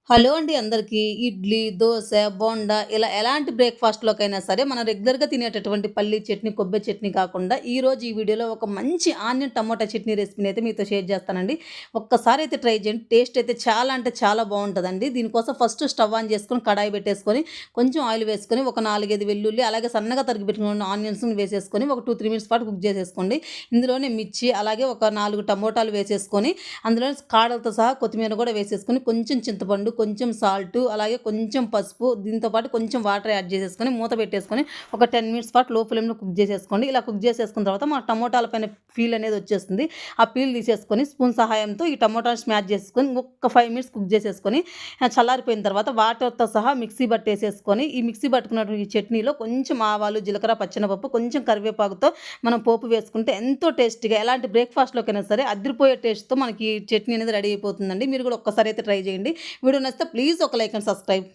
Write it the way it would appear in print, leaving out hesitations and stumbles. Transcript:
Hello అండి అందరికీ. ఇడ్లీ, దోస, బోండా ఇలా ఎలాంటి బ్రేక్‌ఫాస్ట్‌లోకైనా సరే మనం రెగ్యులర్‌గా తినేటటువంటి పల్లీ చట్నీ, కొబ్బరి చట్నీ కాకుండా ఈరోజు ఈ వీడియోలో ఒక మంచి ఆనియన్ టమోటా చట్నీ రెసిపీని అయితే మీతో షేర్ చేస్తానండి. ఒక్కసారి అయితే ట్రై చేయండి. టేస్ట్ అయితే చాలా అంటే చాలా బావుంటదండి. దీనికోసం ఫస్ట్ స్టవ్ ఆన్ చేసుకొని కడాయి పెట్టేసుకొని కొంచెం ఆయిల్ వేసుకొని ఒక 4, 5 వెల్లుల్లి అలాగే సన్నగా తరిగి పెట్టుకున్న ఆనియన్స్‌ని వేసేసుకొని ఒక 2, 3 మినిట్స్ పాటు కుక్ చేసేసుకోండి. ఇందులోనే మిర్చి అలాగే ఒక 4 టమోటాలు వేసేసుకొని అందులోనే కాడలతో సహా కొత్తిమీర కూడా వేసేసుకొని కొంచెం చింతపండు, కొంచెం సాల్టు, అలాగే కొంచెం పసుపు, దీంతో పాటు కొంచెం వాటర్ యాడ్ చేసేసుకొని మూత పెట్టేసుకొని ఒక 10 మినిట్స్ పాటు లో ఫ్లేమ్‌లో కుక్ చేసేసుకోండి. ఇలా కుక్ చేసేసుకున్న తర్వాత మన టమోటాల పైన పీల్ అనేది వచ్చేస్తుంది. ఆ పీల్ తీసేసుకొని స్పూన్ సహాయంతో ఈ టమోటాలు స్మాష్ చేసుకొని ఒక్క 5 మినిట్స్ కుక్ చేసేసుకొని చల్లారిపోయిన తర్వాత వాటర్‌తో సహా మిక్సీ పట్టేసేసుకొని ఈ మిక్సీ పట్టుకున్నటువంటి ఈ చట్నీలో కొంచెం ఆవాలు, జీలకర్ర, పచ్చెనపప్పు, కొంచెం కరివేపాకుతో మనం పోపు వేసుకుంటే ఎంతో టేస్టీగా ఎలాంటి బ్రేక్‌ఫాస్ట్‌లోకైనా సరే అదిరిపోయే టేస్ట్‌తో మనకి చట్నీ అనేది రెడీ అయిపోతుందండి. మీరు కూడా ఒక్కసారి అయితే ట్రై చేయండి. వీడియో నచ్చితే ప్లీజ్ ఒక లైక్ అండ్ సబ్స్క్రైబ్.